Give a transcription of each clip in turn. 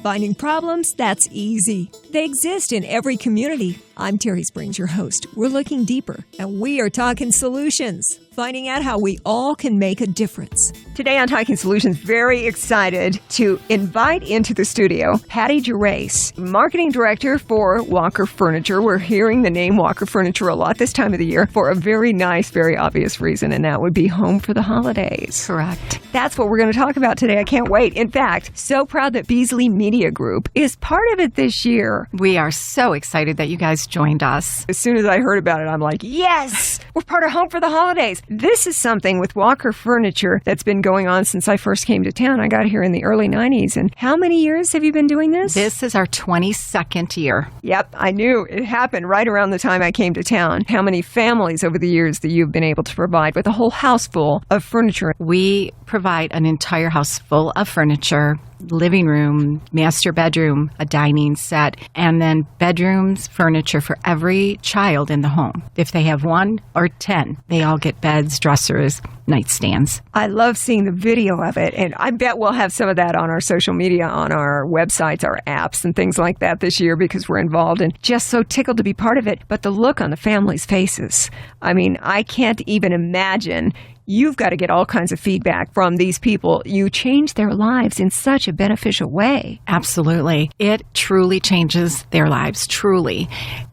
Finding problems? That's easy. They exist in every community. I'm Terry Springs, your host. We're looking deeper, and we are talking solutions, finding out how we all can make a difference. Today on Talking Solutions, very excited to invite into the studio Patti Gerace, Marketing Director for Walker Furniture. We're hearing the name Walker Furniture a lot this time of the year for a very nice, very obvious reason, and that would be home for the holidays. Correct. That's what we're going to talk about today. I can't wait. In fact, so proud that Beasley Media Group is part of it this year. We are so excited that you guys joined us. As soon as I heard about it, I'm like, yes, we're part of Home for the Holidays. This is something with Walker Furniture that's been going on since I first came to town. I got here in the early 90s. And how many years have you been doing this? This is our 22nd year. Yep, I knew it happened right around the time I came to town. How many families over the years that you've been able to provide with a whole house full of furniture? We provide an entire house full of furniture, living room, master bedroom, a dining set, and then bedrooms, furniture for every child in the home. If they have 1 or 10, they all get beds, dressers, nightstands. I love seeing the video of it, and I bet we'll have some of that on our social media, on our websites, our apps, and things like that this year because we're involved and just so tickled to be part of it. But the look on the families' faces, I mean, I can't even imagine. You've got to get all kinds of feedback from these people. You change their lives in such a beneficial way. Absolutely. It truly changes their lives, truly.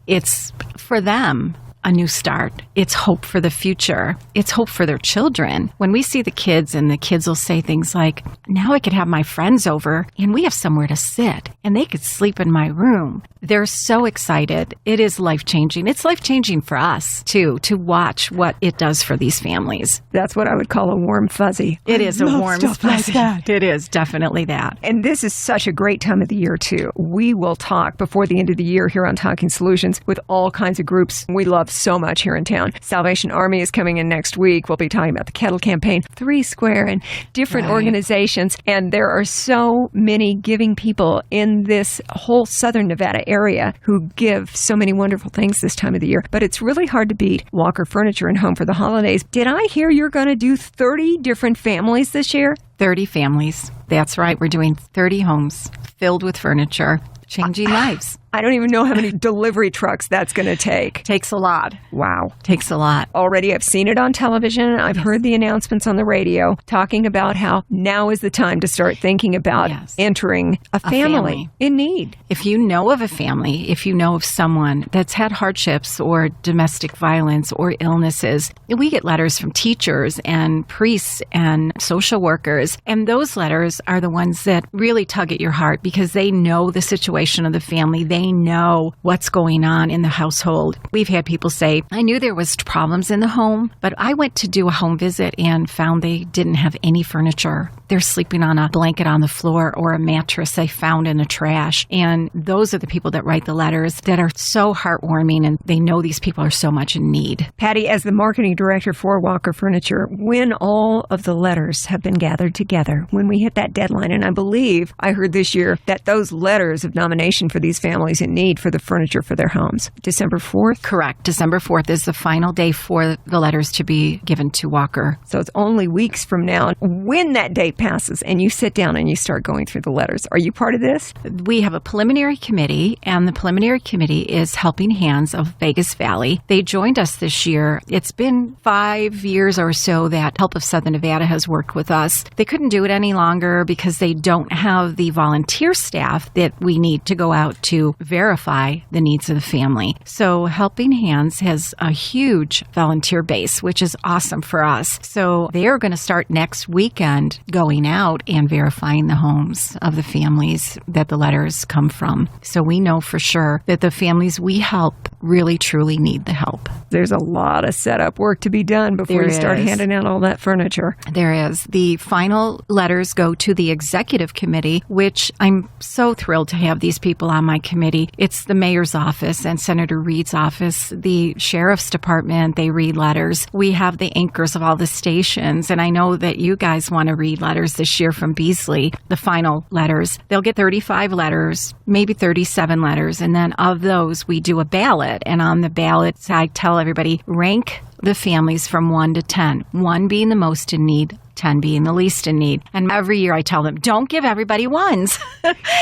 It's for them a new start. It's hope for the future. It's hope for their children. When we see the kids and the kids will say things like, now I could have my friends over and we have somewhere to sit and they could sleep in my room. They're so excited. It is life-changing. It's life-changing for us, too, to watch what it does for these families. That's what I would call a warm fuzzy. It is a warm fuzzy. Like It is definitely that. And this is such a great time of the year, too. We will talk before the end of the year here on Talking Solutions with all kinds of groups we love so much here in town. Salvation Army is coming in next week. We'll be talking about the Kettle Campaign, 3 Square, and different organizations. And there are so many giving people in this whole southern Nevada area who give so many wonderful things this time of the year. But it's really hard to beat Walker Furniture and Home for the Holidays. Did I hear you're going to do 30 different families this year? 30 families. That's right. We're doing 30 homes filled with furniture, changing lives. I don't even know how many delivery trucks that's going to take. Takes a lot. Wow. Takes a lot. Already I've seen it on television. I've heard the announcements on the radio talking about how now is the time to start thinking about entering a family in need. If you know of a family, if you know of someone that's had hardships or domestic violence or illnesses, we get letters from teachers and priests and social workers. And those letters are the ones that really tug at your heart because they know the situation of the family. They know what's going on in the household. We've had people say, I knew there was problems in the home, but I went to do a home visit and found they didn't have any furniture. They're sleeping on a blanket on the floor or a mattress they found in the trash. And those are the people that write the letters that are so heartwarming, and they know these people are so much in need. Patti, as the marketing director for Walker Furniture, when all of the letters have been gathered together, when we hit that deadline, and I believe I heard this year that those letters of nomination for these families in need for the furniture for their homes, December 4th? Correct. December 4th is the final day for the letters to be given to Walker. So it's only weeks from now. When that date passes and you sit down and you start going through the letters, are you part of this? We have a preliminary committee, and the preliminary committee is Helping Hands of Vegas Valley. They joined us this year. It's been 5 years or so that Help of Southern Nevada has worked with us. They couldn't do it any longer because they don't have the volunteer staff that we need to go out to verify the needs of the family. So Helping Hands has a huge volunteer base, which is awesome for us. So they are going to start next weekend going out and verifying the homes of the families that the letters come from. So we know for sure that the families we help really, truly need the help. There's a lot of setup work to be done before you start handing out all that furniture. There is. The final letters go to the executive committee, which I'm so thrilled to have these people on my committee. It's the mayor's office and Senator Reed's office, the sheriff's department. They read letters. We have the anchors of all the stations, and I know that you guys want to read letters this year from Beasley, the final letters. They'll get 35 letters, maybe 37 letters, and then of those, we do a ballot, and on the ballot, I tell everybody, rank the families from 1 to 10, 1 being the most in need, 10 being the least in need. And every year I tell them, don't give everybody ones.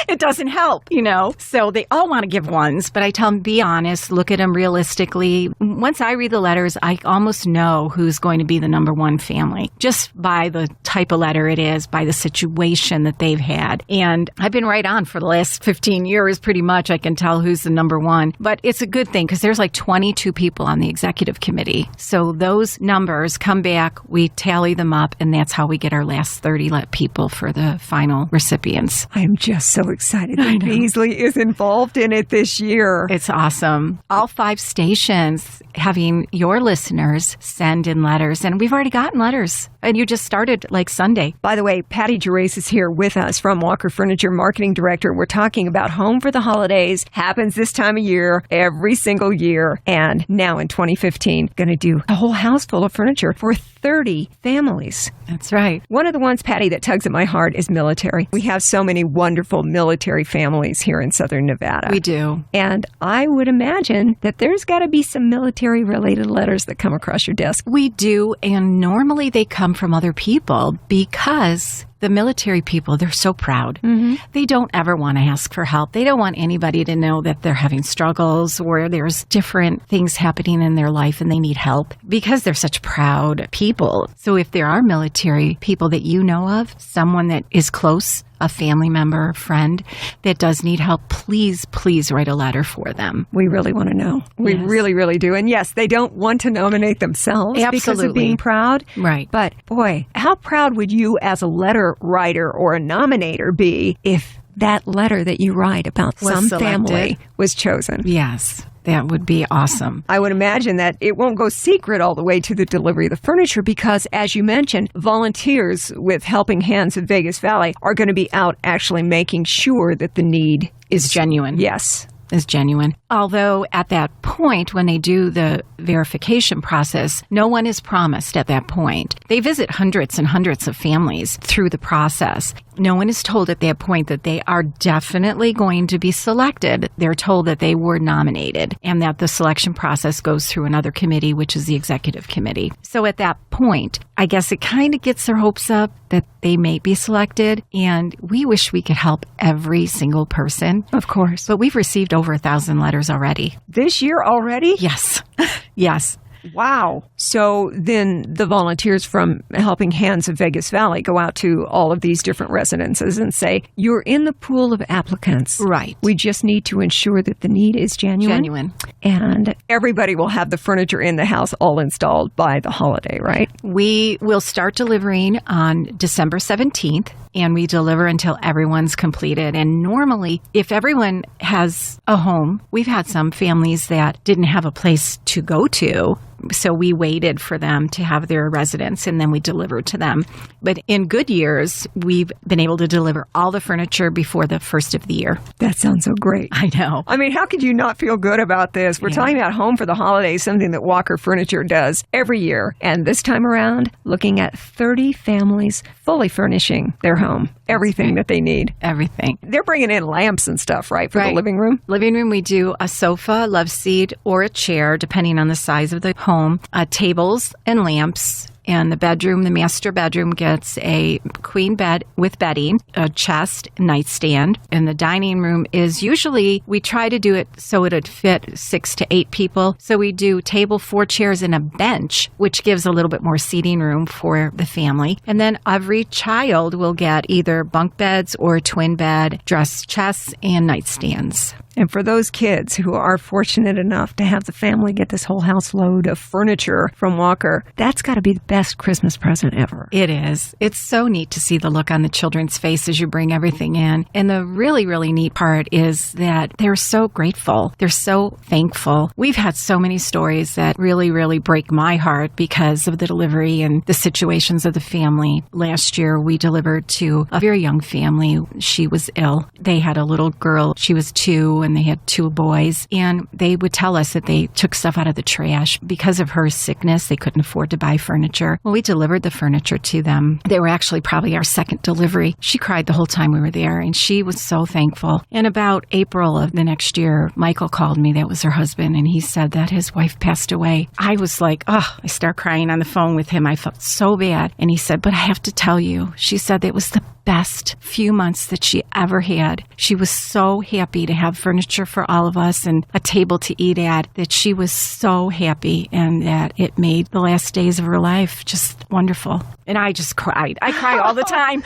It doesn't help, So they all want to give ones, but I tell them, be honest, look at them realistically. Once I read the letters, I almost know who's going to be the number one family, just by the type of letter it is, by the situation that they've had. And I've been right on for the last 15 years, pretty much. I can tell who's the number one. But it's a good thing because there's like 22 people on the executive committee. So those numbers come back, we tally them up, and that's how we get our last 30 people for the final recipients. I'm just so excited that Beasley is involved in it this year. It's awesome. All 5 stations having your listeners send in letters, and we've already gotten letters. And you just started like Sunday. By the way, Patti Gerace is here with us from Walker Furniture, Marketing Director. We're talking about Home for the Holidays. Happens this time of year, every single year. And now in 2015, going to do a whole house full of furniture for 30 families. That's right. One of the ones, Patti, that tugs at my heart is military. We have so many wonderful military families here in Southern Nevada. We do. And I would imagine that there's got to be some military-related letters that come across your desk. We do, and normally they come from other people because the military people, they're so proud. Mm-hmm. They don't ever want to ask for help. They don't want anybody to know that they're having struggles or there's different things happening in their life and they need help because they're such proud people. So if there are military people that you know of, someone that is close, a family member, a friend that does need help, please write a letter for them. We really want to know. We really, really do. And yes, they don't want to nominate themselves because of being proud. Right. But boy, how proud would you as a letter writer or a nominator be if that letter that you write about some family was chosen? Yes. That would be awesome. I would imagine that it won't go secret all the way to the delivery of the furniture because, as you mentioned, volunteers with Helping Hands of Vegas Valley are going to be out actually making sure that the need is genuine. Yes. Is genuine. Although at that point, when they do the verification process, no one is promised at that point. They visit hundreds and hundreds of families through the process. No one is told at that point that they are definitely going to be selected. They're told that they were nominated and that the selection process goes through another committee, which is the executive committee. So at that point, I guess it kind of gets their hopes up that they may be selected. And we wish we could help every single person. Of course. But we've received over 1,000 letters already. This year already? Yes. Yes. Wow. So then the volunteers from Helping Hands of Vegas Valley go out to all of these different residences and say, you're in the pool of applicants. Right. We just need to ensure that the need is genuine. Genuine. And everybody will have the furniture in the house all installed by the holiday, right? We will start delivering on December 17th. And we deliver until everyone's completed. And normally, if everyone has a home, we've had some families that didn't have a place to go to. So we waited for them to have their residence and then we delivered to them. But in good years, we've been able to deliver all the furniture before the first of the year. That sounds so great. I know. I mean, how could you not feel good about this? We're talking about Home for the Holidays, something that Walker Furniture does every year. And this time around, looking at 30 families fully furnishing their home. Everything that they need. Everything. They're bringing in lamps and stuff, right, for the living room? Living room, we do a sofa, love seat, or a chair, depending on the size of the home, tables and lamps. And the bedroom, the master bedroom, gets a queen bed with bedding, a chest, nightstand. And the dining room is usually, we try to do it so it would fit 6 to 8 people. So we do table, 4 chairs, and a bench, which gives a little bit more seating room for the family. And then every child will get either bunk beds or a twin bed, dress chests, and nightstands. And for those kids who are fortunate enough to have the family get this whole house load of furniture from Walker, that's got to be the best Christmas present ever. It is. It's so neat to see the look on the children's face as you bring everything in. And the really, really neat part is that they're so grateful. They're so thankful. We've had so many stories that really, really break my heart because of the delivery and the situations of the family. Last year, we delivered to a very young family. She was ill. They had a little girl. She was 2. And they had 2 boys, and they would tell us that they took stuff out of the trash. Because of her sickness, they couldn't afford to buy furniture. furniture. Well, we delivered the furniture to them. They were actually probably our second delivery. She cried the whole time we were there, and she was so thankful. In about April of the next year, Michael called me. That was her husband, and he said that his wife passed away. I was like, I start crying on the phone with him. I felt so bad. And he said, but I have to tell you, she said it was the best few months that she ever had. She was so happy to have furniture for all of us and a table to eat at, that she was so happy, and that it made the last days of her life just wonderful. And I just cried. I cry all the time.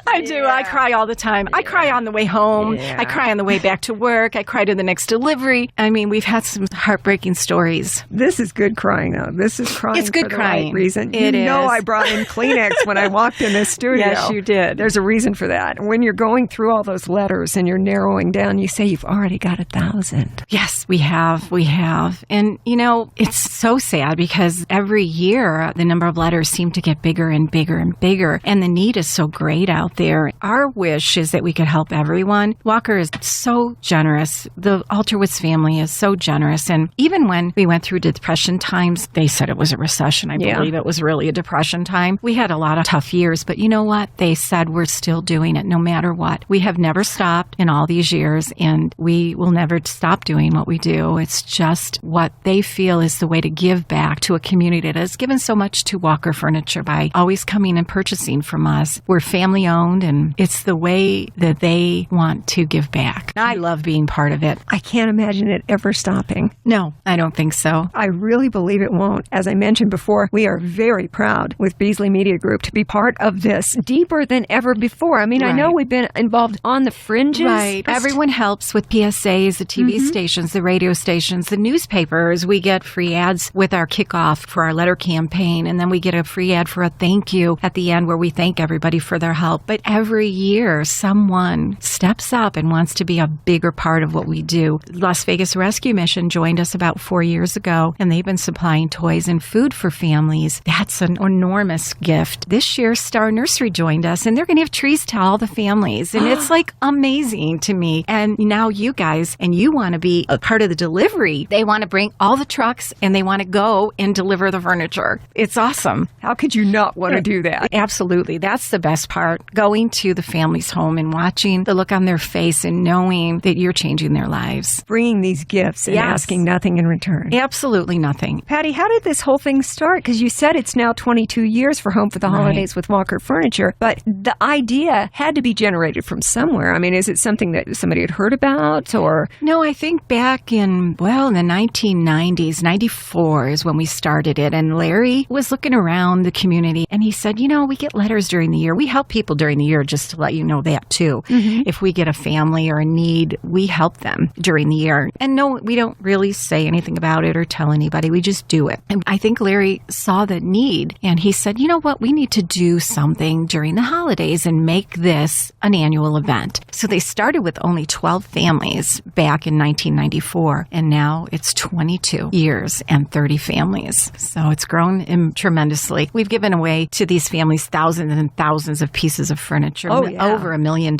I do. I cry all the time. I cry on the way home. I cry on the way back to work. I cry to the next delivery. I mean, we've had some heartbreaking stories. This is good crying, though. This is crying it's good for the crying. right reason. It you know is. I brought in Kleenex when I walked in this studio. Yes, you did. There's a reason for that. When you're going through all those letters and you're narrowing down, you say you've already got 1,000. Yes, we have. We have. And, you know, it's so sad because every year the number of letters seem to get bigger and bigger and bigger. And the need is so great out there. Our wish is that we could help everyone. Walker is so generous. The Alterwitz family is so generous. And even when we went through depression times, they said it was a recession. I believe it was really a depression time. We had a lot of tough years, but you know what? They said we're still doing it no matter what. We have never stopped in all these years, and we will never stop doing what we do. It's just what they feel is the way to give back to a community that has given so much to Walker Furniture by always coming and purchasing from us. We're family owned, and it's the way that they want to give back. I love being part of it. I can't imagine it ever stopping. No, I don't think so. I really believe it won't. As I mentioned before, we are very proud with Beasley Media Group to be part of this deeper than ever before. I mean, I know we've been involved on the fringes. Right. Everyone helps with PSAs, the TV stations, the radio stations, the newspapers. We get free ads with our kickoff for our letter campaign, and then we get a free ad for a thank you at the end where we thank everybody for their help. But every year, someone steps up and wants to be a bigger part of what we do. Las Vegas Rescue Mission joined us about 4 years ago, and they've been supplying toys and food for families. That's an enormous gift. This year, Star Nursery joined us, and they're going to have trees to all the families. And it's like amazing to me. And now you guys, and you want to be a part of the delivery. They want to bring all the trucks, and they want to go and deliver the furniture. It's awesome. How could you not want to do that? Absolutely. That's the best part. Going to the family's home and watching the look on their face and knowing that you're changing their lives. Bringing these gifts and asking nothing in return. Absolutely nothing. Patti, how did this whole thing start? Because you said it's now 22 years for Home for the Holidays with Walker Furniture, but the idea had to be generated from somewhere. I mean, is it something that somebody had heard about, or? No, I think back in the 1990s, 94 is when we started it, and Larry was looking around the community, and he said, you know, we get letters during the year. We help people during the year, just to let you know that too. If we get a family or a need, we help them during the year. And no, we don't really say anything about it or tell anybody. We just do it. And I think Larry saw the need, and he said, you know what, we need to do something during the holidays and make this an annual event. So they started with only 12 families back in 1994, and now it's 22 years and 30 families. So it's grown tremendously. We've given away to these families thousands and thousands of pieces of furniture, over $1 million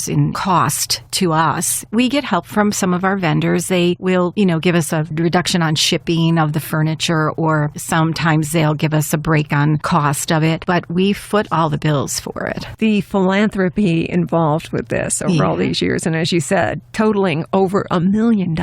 in cost to us. We get help from some of our vendors. They will, give us a reduction on shipping of the furniture, or sometimes they'll give us a break on cost of it, but we foot all the bills for it. The philanthropy involved with this over all these years, and as you said, totaling over $1 million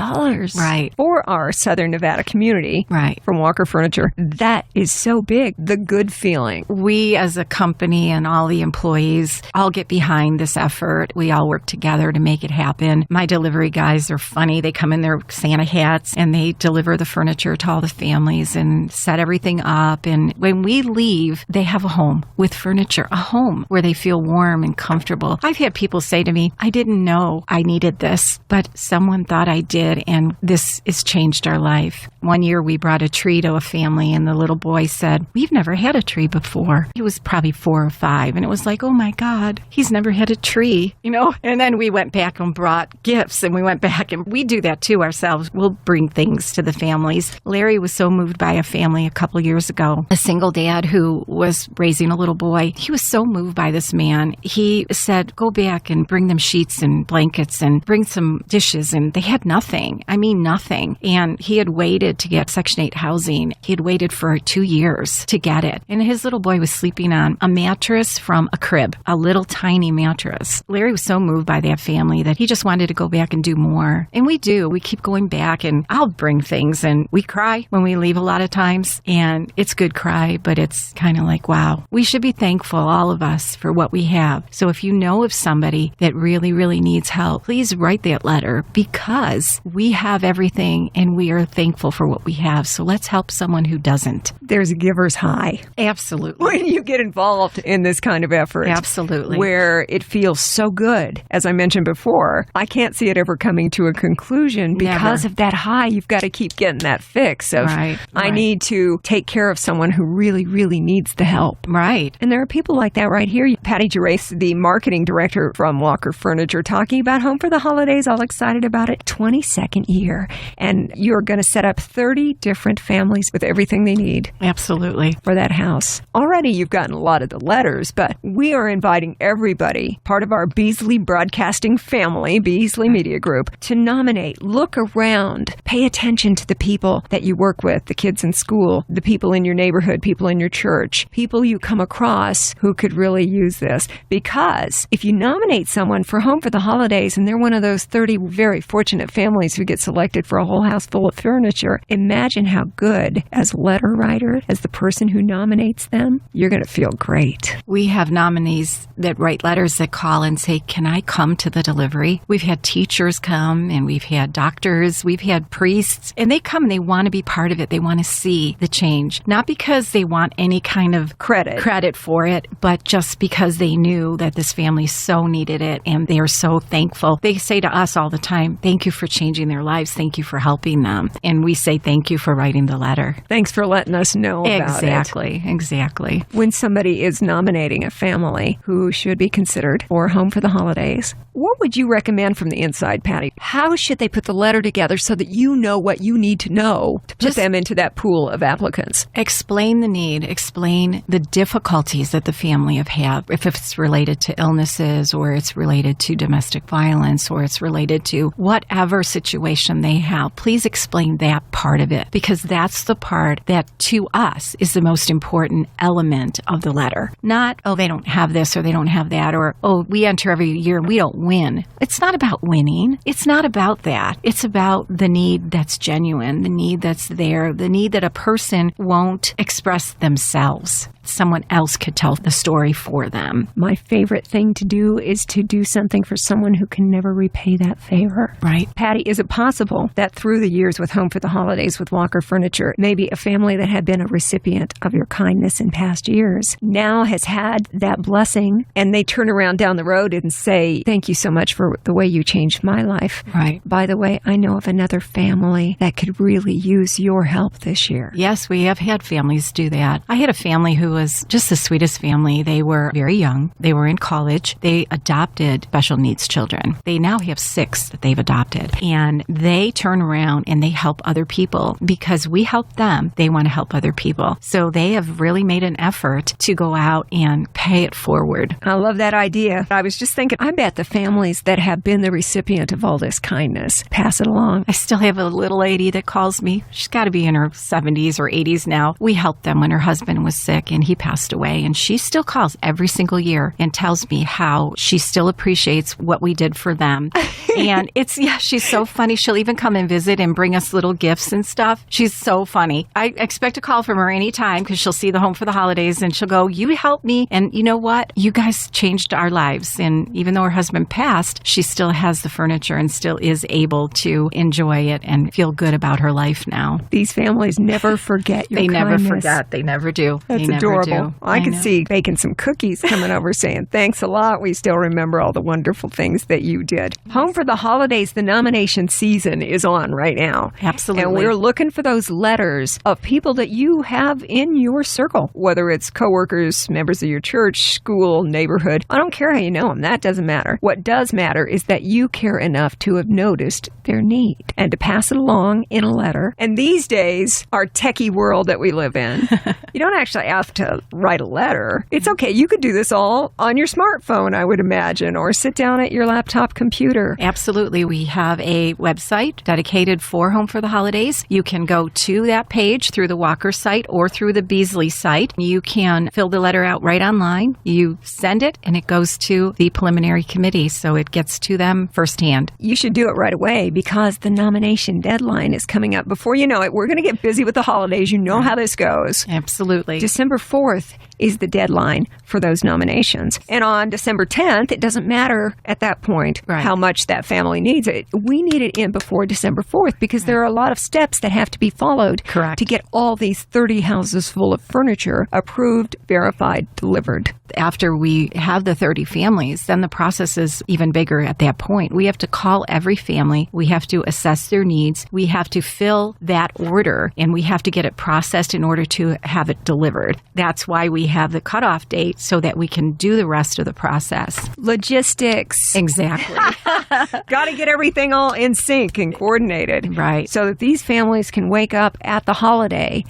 for our Southern Nevada community from Walker Furniture. That is so big, the good feeling. We as a company and all the employees all get behind this effort. We all work together to make it happen. My delivery guys are funny. They come in their Santa hats and they deliver the furniture to all the families and set everything up. And when we leave, they have a home with furniture, a home where they feel warm and comfortable. I've had people say to me, I didn't know I needed this, but someone thought I did, and this has changed our life. One year we brought a tree to a family, and the little boy said, we've never had a tree before. He was probably 4 or 5, and it was like, oh my God, he's never had a tree, And then we went back and brought gifts, and we went back, and we do that too ourselves. We'll bring things to the families. Larry was so moved by a family a couple years ago, a single dad who was raising a little boy. He was so moved by this man. He said, go back and bring them sheets and blankets and bring some dishes, and they had nothing. I mean, nothing. And he had waited wanted to get Section 8 housing. He had waited for 2 years to get it. And his little boy was sleeping on a mattress from a crib, a little tiny mattress. Larry was so moved by that family that he just wanted to go back and do more. And we do. We keep going back, and I'll bring things, and we cry when we leave a lot of times. And it's good cry, but it's kind of like, wow, we should be thankful, all of us, for what we have. So if you know of somebody that really, really needs help, please write that letter, because we have everything and we are thankful for what we have. So let's help someone who doesn't. There's a giver's high. Absolutely. When you get involved in this kind of effort. Absolutely. Where it feels so good. As I mentioned before, I can't see it ever coming to a conclusion because of that high. You've got to keep getting that fix of, I need to take care of someone who really, really needs the help. Right. And there are people like that right here. Patti Gerace, the marketing director from Walker Furniture, talking about Home for the Holidays, all excited about it. 22nd year. And you're going to set up 30 different families with everything they need. Absolutely. For that house. Already you've gotten a lot of the letters, but we are inviting everybody, part of our Beasley Broadcasting family, Beasley Media Group, to nominate, look around, pay attention to the people that you work with, the kids in school, the people in your neighborhood, people in your church, people you come across who could really use this. Because if you nominate someone for Home for the Holidays and they're one of those 30 very fortunate families who get selected for a whole house full of furniture, imagine how good, as letter writer, as the person who nominates them, you're going to feel great. We have nominees that write letters that call and say, can I come to the delivery? We've had teachers come, and we've had doctors, we've had priests, and they come and they want to be part of it. They want to see the change. Not because they want any kind of credit for it, but just because they knew that this family so needed it, and they are so thankful. They say to us all the time, thank you for changing their lives. Thank you for helping them. And we say thank you for writing the letter. Thanks for letting us know about it. Exactly. When somebody is nominating a family who should be considered for Home for the Holidays, what would you recommend from the inside, Patti? How should they put the letter together so that you know what you need to know to put them into that pool of applicants? Explain the need. Explain the difficulties that the family have had. If it's related to illnesses, or it's related to domestic violence, or it's related to whatever situation they have, please explain that part of it, because that's the part that to us is the most important element of the letter. Not, oh, they don't have this or they don't have that, or, oh, we enter every year and we don't win. It's not about winning. It's not about that. It's about the need that's genuine, the need that's there, the need that a person won't express themselves. Someone else could tell the story for them. My favorite thing to do is to do something for someone who can never repay that favor. Right. Patti, is it possible that through the years with Home for the Holidays with Walker Furniture, maybe a family that had been a recipient of your kindness in past years now has had that blessing, and they turn around down the road and say, thank you so much for the way you changed my life. Right. By the way, I know of another family that could really use your help this year. Yes, we have had families do that. I had a family who was just the sweetest family. They were very young. They were in college. They adopted special needs children. They now have 6 that they've adopted. And they turn around and they help other people because we help them. They want to help other people. So they have really made an effort to go out and pay it forward. I love that idea. I was just thinking, I bet the families that have been the recipient of all this kindness pass it along. I still have a little lady that calls me. She's got to be in her 70s or 80s now. We helped them when her husband was sick and he passed away. And she still calls every single year and tells me how she still appreciates what we did for them. And she's so funny. She'll even come and visit and bring us little gifts and stuff. She's so funny. I expect a call from her anytime because she'll see the Home for the Holidays and she'll go, you helped me. And you know what? You guys changed our lives. And even though her husband passed, she still has the furniture and still is able to enjoy it and feel good about her life now. These families never forget your kindness. They never forget. They never do. That's they adorable. Never do. I could see baking some cookies coming over saying, thanks a lot. We still remember all the wonderful things that you did. Home for the Holidays, the nomination season is on right now. Absolutely. And we're looking for those letters of people that you have in your circle, whether it's coworkers, members of your church, school, neighborhood. I don't care how you know them. That doesn't matter. What does matter is that you care enough to have noticed their need and to pass it along in a letter. And these days, our techie world that we live in, you don't actually have to write a letter. It's okay. You could do this all on your smartphone, I would imagine, or sit down at your laptop computer. Absolutely. We have a website dedicated for Home for the Holidays. holidays, you can go to that page through the Walker site or through the Beasley site. You can fill the letter out right online. You send it, and it goes to the preliminary committee, so it gets to them firsthand. You should do it right away because the nomination deadline is coming up. Before you know it, we're going to get busy with the holidays. You know how this goes. Absolutely. December 4th is the deadline for those nominations. And on December 10th, it doesn't matter at that point how much that family needs it. We need it in before December 4th because there are a lot of steps that have to be followed to get all these 30 houses full of furniture approved, verified, delivered. After we have the 30 families, then the process is even bigger at that point. We have to call every family. We have to assess their needs. We have to fill that order, and we have to get it processed in order to have it delivered. That's why we have the cutoff date so that we can do the rest of the process. Logistics. Exactly. Got to get everything all in sync and coordinated. Right. So that these families can wake up at the holiday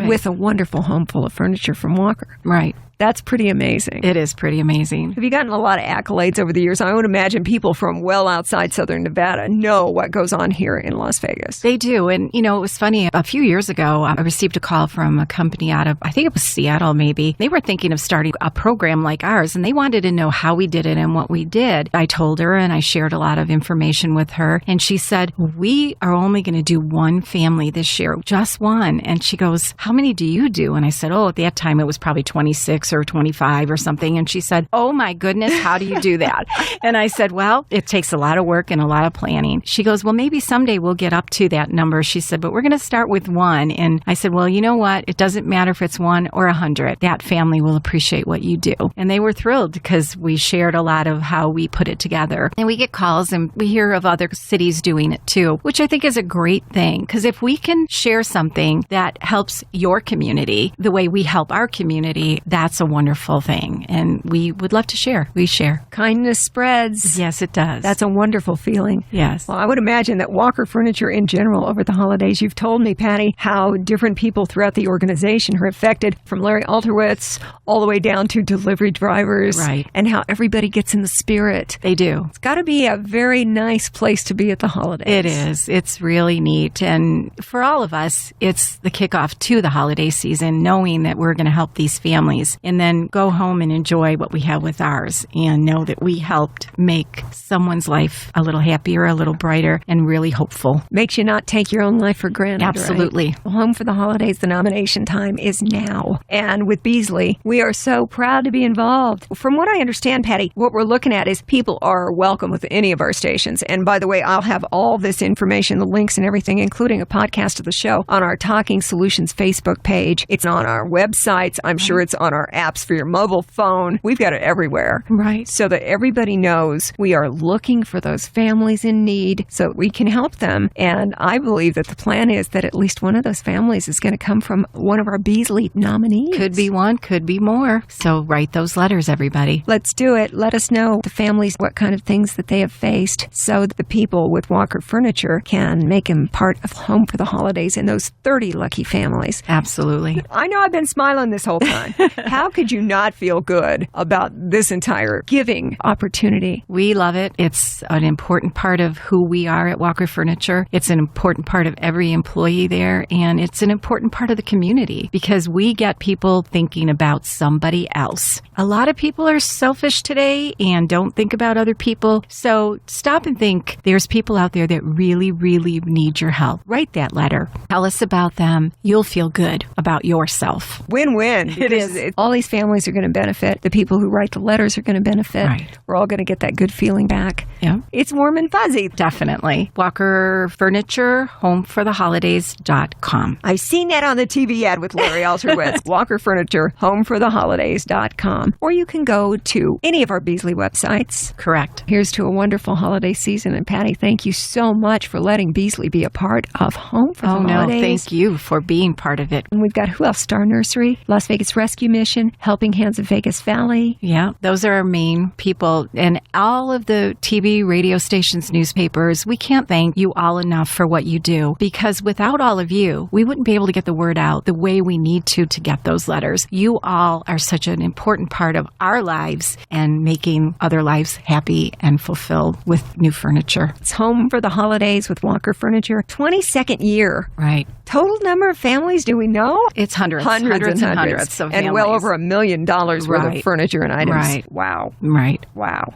with a wonderful home full of furniture from Walker. Right. That's pretty amazing. It is pretty amazing. Have you gotten a lot of accolades over the years? I would imagine people from well outside Southern Nevada know what goes on here in Las Vegas. They do. And, you know, it was funny. A few years ago, I received a call from a company out of, I think it was Seattle maybe. They were thinking of starting a program like ours, and they wanted to know how we did it and what we did. I told her, and I shared a lot of information with her. And she said, we are only going to do one family this year, just one. And she goes, how many do you do? And I said, at that time it was probably 26 or 25 or something. And she said, oh my goodness, how do you do that? And I said, well, it takes a lot of work and a lot of planning. She goes, well, maybe someday we'll get up to that number. She said, but we're going to start with one. And I said, well, you know what? It doesn't matter if it's 1 or 100. That family will appreciate what you do. And they were thrilled because we shared a lot of how we put it together. And we get calls and we hear of other cities doing it too, which I think is a great thing. Because if we can share something that helps your community the way we help our community, that's a wonderful thing. And we would love to share. We share. Kindness spreads. Yes, it does. That's a wonderful feeling. Yes. Well, I would imagine that Walker Furniture in general over the holidays, you've told me, Patti, how different people throughout the organization are affected, from Larry Alterwitz all the way down to delivery drivers. Right. And how everybody gets in the spirit. They do. It's got to be a very nice place to be at the holidays. It is. It's really neat. And for all of us, it's the kickoff to the holiday season, knowing that we're going to help these families and then go home and enjoy what we have with ours and know that we helped make someone's life a little happier, a little brighter, and really hopeful. Makes you not take your own life for granted. Absolutely. Right? Home for the holidays, the nomination time is now. And with Beasley, we are so proud to be involved. From what I understand, Patti, what we're looking at is people are welcome with any of our stations. And by the way, I'll have all this information, the links and everything, including a podcast of the show, on our Talking Solutions Facebook page. It's on our websites. I'm sure it's on our apps for your mobile phone. We've got it everywhere. Right. So that everybody knows we are looking for those families in need so that we can help them. And I believe that the plan is that at least one of those families is going to come from one of our Beasley nominees. Could be one, could be more. So write those letters, everybody. Let's do it. Let us know the families, what kind of things that they have faced so that the people with Walker Furniture can make them part of Home for the Holidays and those 30 lucky families. Absolutely. I know I've been smiling this whole time. How could you not feel good about this entire giving opportunity? We love it. It's an important part of who we are at Walker Furniture. It's an important part of every employee there, and it's an important part of the community because we get people thinking about somebody else. A lot of people are selfish today and don't think about other people. So stop and think. There's people out there that really, really need your help. Write that letter. Tell us about them. You'll feel good about yourself. Win-win. It is. All these families are going to benefit. The people who write the letters are going to benefit. Right. We're all going to get that good feeling back. Yeah. It's warm and fuzzy. Definitely. Walker Furniture, homefortheholidays.com. I've seen that on the TV ad with Larry Alterwitz. Walker Furniture, homefortheholidays.com. Or you can go to any of our Beasley websites. Correct. Here's to a wonderful holiday season. And Patti, thank you so much for letting Beasley be a part of Home for the Holidays. Oh, no, thank you for being part of it. And we've got who else? Star Nursery, Las Vegas Rescue Mission, Helping Hands of Vegas Valley. Yeah, those are our main people. And all of the TV TV, radio stations, newspapers, we can't thank you all enough for what you do, because without all of you, we wouldn't be able to get the word out the way we need to get those letters. You all are such an important part of our lives and making other lives happy and fulfilled with new furniture. It's home for the holidays with Walker Furniture. 22nd year. Right. Total number of families, do we know? It's hundreds and hundreds of families. And well over $1 million worth of furniture and items. Right. Wow. Right. Wow.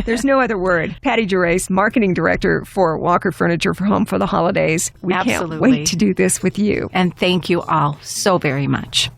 There's no other word. Patti Gerace, Marketing Director for Walker Furniture for Home for the Holidays. We Absolutely. can't wait to do this with you. And thank you all so very much.